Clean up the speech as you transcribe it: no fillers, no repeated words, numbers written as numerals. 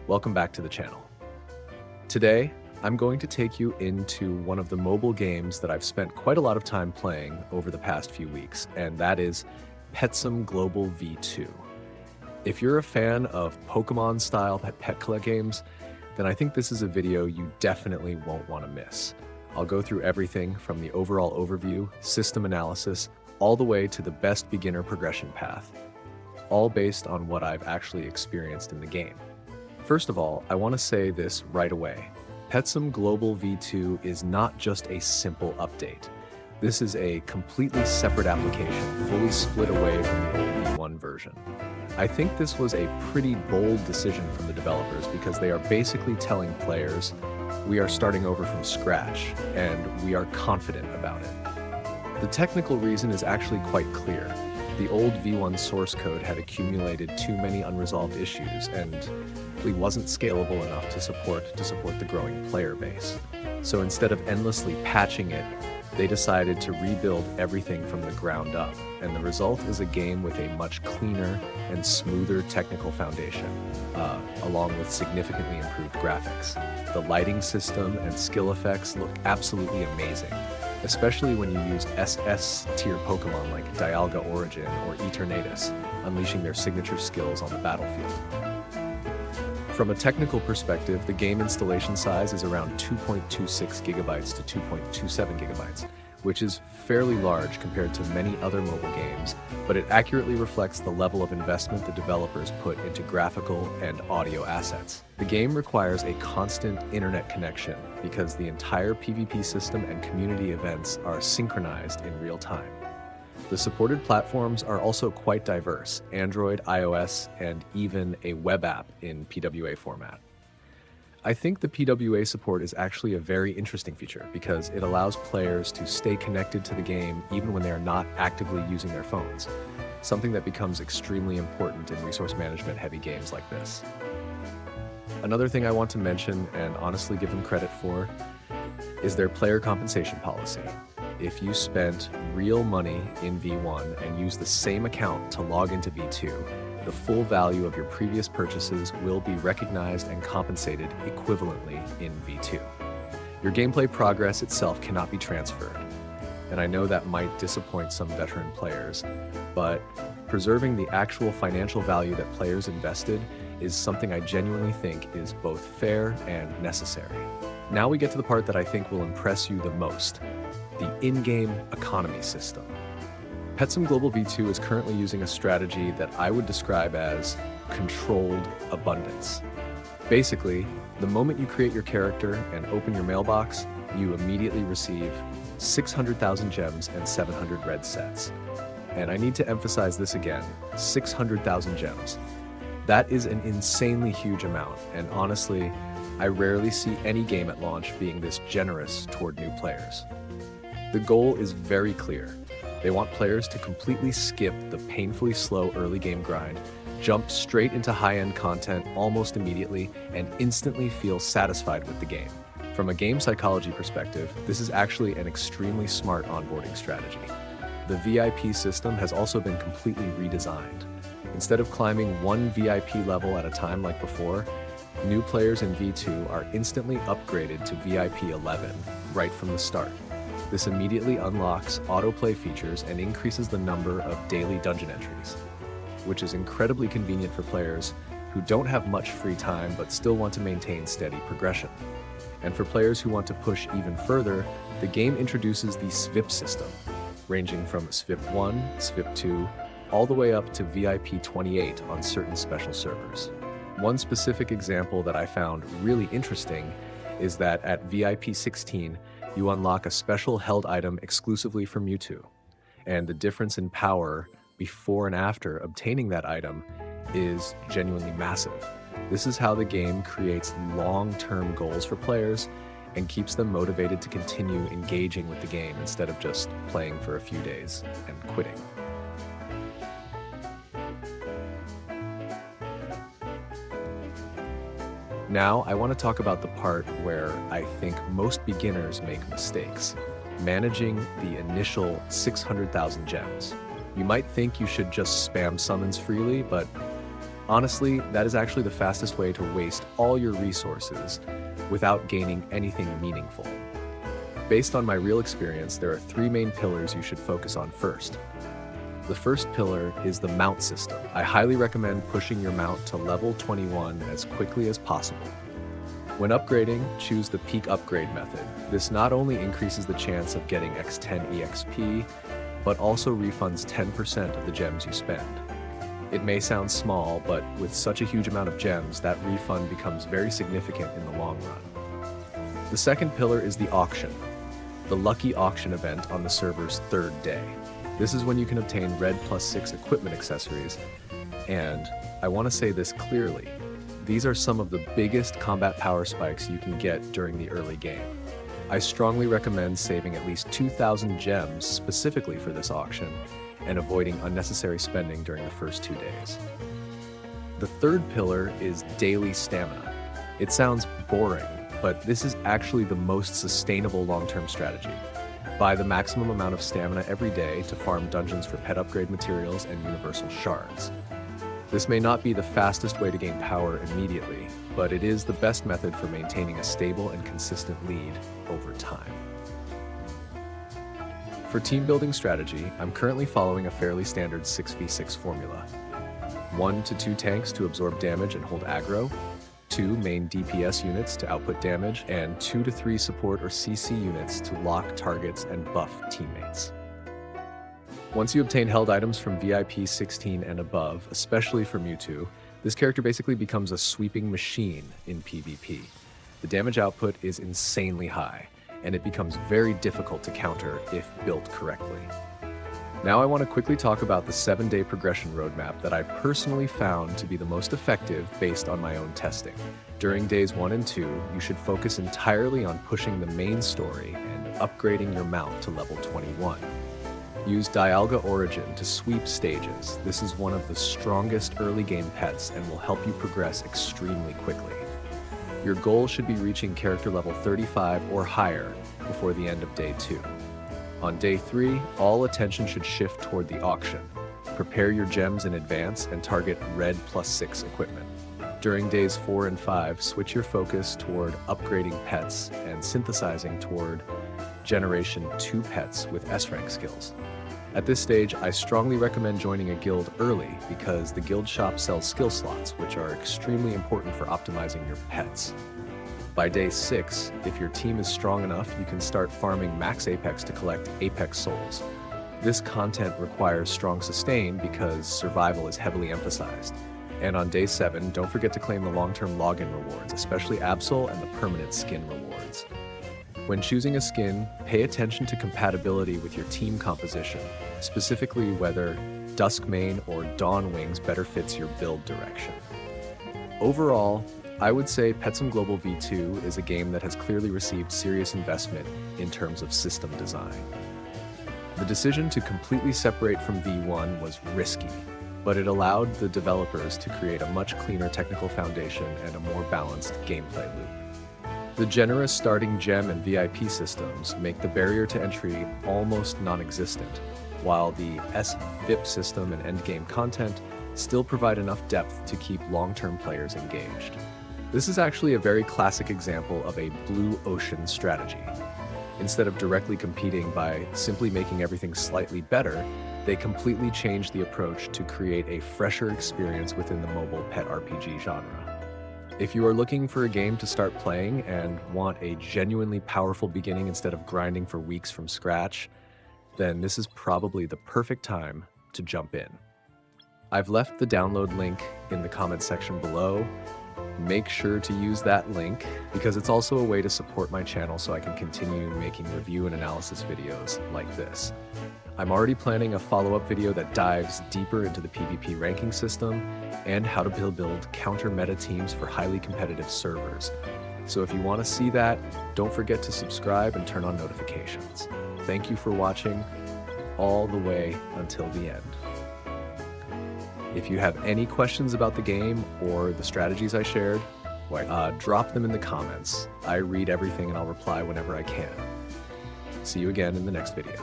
Welcome back to the channel. Today, I'm going to take you into one of the mobile games that I've spent quite a lot of time playing over the past few weeks, and that is Petsum V2. If you're a fan of Pokemon-style pet collect games, then I think this is a video you definitely won't want to miss. I'll go through everything from the overall overview, system analysis, all the way to the best beginner progression path, all based on what I've actually experienced in the game. First of all, I want to say this right away. Petsum V2 is not just a simple update. This is a completely separate application, fully split away from the old V1 version. I think this was a pretty bold decision from the developers because they are basically telling players, we are starting over from scratch, and we are confident about it. The technical reason is actually quite clear. The old V1 source code had accumulated too many unresolved issues and it wasn't scalable enough to support the growing player base. So instead of endlessly patching it, they decided to rebuild everything from the ground up, and the result is a game with a much cleaner and smoother technical foundation, along with significantly improved graphics. The lighting system and skill effects look absolutely amazing, especially when you use SS-tier Pokemon like Dialga Origin or Eternatus, unleashing their signature skills on the battlefield. From a technical perspective, the game installation size is around 2.26 gigabytes to 2.27 gigabytes, which is fairly large compared to many other mobile games, but it accurately reflects the level of investment the developers put into graphical and audio assets. The game requires a constant internet connection because the entire PvP system and community events are synchronized in real time. The supported platforms are also quite diverse: Android, iOS, and even a web app in PWA format. I think the PWA support is actually a very interesting feature because it allows players to stay connected to the game even when they are not actively using their phones, something that becomes extremely important in resource management heavy games like this. Another thing I want to mention, and honestly give them credit for, is their player compensation policy. If you spent real money in V1 and use the same account to log into V2, the full value of your previous purchases will be recognized and compensated equivalently in V2. Your gameplay progress itself cannot be transferred, and I know that might disappoint some veteran players, but preserving the actual financial value that players invested is something I genuinely think is both fair and necessary. Now we get to the part that I think will impress you the most: the in-game economy system. Petsum V2 is currently using a strategy that I would describe as controlled abundance. Basically, the moment you create your character and open your mailbox, you immediately receive 600,000 gems and 700 red sets. And I need to emphasize this again, 600,000 gems. That is an insanely huge amount, and honestly, I rarely see any game at launch being this generous toward new players. The goal is very clear. They want players to completely skip the painfully slow early game grind, jump straight into high-end content almost immediately, and instantly feel satisfied with the game. From a game psychology perspective, this is actually an extremely smart onboarding strategy. The VIP system has also been completely redesigned. Instead of climbing one VIP level at a time like before, new players in V2 are instantly upgraded to VIP 11 right from the start. This immediately unlocks autoplay features and increases the number of daily dungeon entries, which is incredibly convenient for players who don't have much free time but still want to maintain steady progression. And for players who want to push even further, the game introduces the SVIP system, ranging from SVIP 1, SVIP 2, all the way up to VIP 28 on certain special servers. One specific example that I found really interesting is that at VIP 16, you unlock a special held item exclusively for Mewtwo, and the difference in power before and after obtaining that item is genuinely massive. This is how the game creates long-term goals for players and keeps them motivated to continue engaging with the game instead of just playing for a few days and quitting. Now, I want to talk about the part where I think most beginners make mistakes: managing the initial 600,000 gems. You might think you should just spam summons freely, but Honestly, that is actually the fastest way to waste all your resources without gaining anything meaningful. Based on my real experience, there are 3 main pillars you should focus on first. The first pillar is the mount system. I highly recommend pushing your mount to level 21 as quickly as possible. When upgrading, choose the peak upgrade method. This not only increases the chance of getting X10 EXP, but also refunds 10% of the gems you spend. It may sound small, but with such a huge amount of gems, that refund becomes very significant in the long run. The second pillar is the auction, the lucky auction event on the server's 3rd day. This is when you can obtain red +6 equipment accessories, and I want to say this clearly, these are some of the biggest combat power spikes you can get during the early game. I strongly recommend saving at least 2,000 gems specifically for this auction and avoiding unnecessary spending during the first 2 days. The third pillar is daily stamina. It sounds boring, but this is actually the most sustainable long-term strategy. Buy the maximum amount of stamina every day to farm dungeons for pet upgrade materials and universal shards. This may not be the fastest way to gain power immediately, but it is the best method for maintaining a stable and consistent lead over time. For team building strategy, I'm currently following a fairly standard 6v6 formula. 1 to 2 tanks to absorb damage and hold aggro, 2 main DPS units to output damage, and 2 to 3 support or CC units to lock targets and buff teammates. Once you obtain held items from VIP 16 and above, especially for Mewtwo, this character basically becomes a sweeping machine in PvP. The damage output is insanely high, and it becomes very difficult to counter if built correctly. Now I want to quickly talk about the 7-day progression roadmap that I personally found to be the most effective based on my own testing. During days 1 and 2, you should focus entirely on pushing the main story and upgrading your mount to level 21. Use Dialga Origin to sweep stages. This is one of the strongest early game pets and will help you progress extremely quickly. Your goal should be reaching character level 35 or higher before the end of day 2. On day 3, all attention should shift toward the auction. Prepare your gems in advance and target red +6 equipment. During days 4 and 5, switch your focus toward upgrading pets and synthesizing toward Generation 2 pets with S-rank skills. At this stage, I strongly recommend joining a guild early because the guild shop sells skill slots, which are extremely important for optimizing your pets. By day 6, if your team is strong enough, you can start farming max Apex to collect Apex souls. This content requires strong sustain because survival is heavily emphasized. And on day 7, don't forget to claim the long-term login rewards, especially Absol and the permanent skin rewards. When choosing a skin, pay attention to compatibility with your team composition, specifically whether Duskmane or Dawn Wings better fits your build direction. Overall, I would say Petsum V2 is a game that has clearly received serious investment in terms of system design. The decision to completely separate from V1 was risky, but it allowed the developers to create a much cleaner technical foundation and a more balanced gameplay loop. The generous starting gem and VIP systems make the barrier to entry almost non-existent, while the SVIP system and endgame content still provide enough depth to keep long-term players engaged. This is actually a very classic example of a blue ocean strategy. Instead of directly competing by simply making everything slightly better, they completely changed the approach to create a fresher experience within the mobile pet RPG genre. If you are looking for a game to start playing and want a genuinely powerful beginning instead of grinding for weeks from scratch, then this is probably the perfect time to jump in. I've left the download link in the comment section below. Make sure to use that link because it's also a way to support my channel so I can continue making review and analysis videos like this. I'm already planning a follow-up video that dives deeper into the PvP ranking system and how to build counter meta teams for highly competitive servers. So if you want to see that, don't forget to subscribe and turn on notifications. Thank you for watching all the way until the end. If you have any questions about the game or the strategies I shared, drop them in the comments. I read everything and I'll reply whenever I can. See you again in the next video.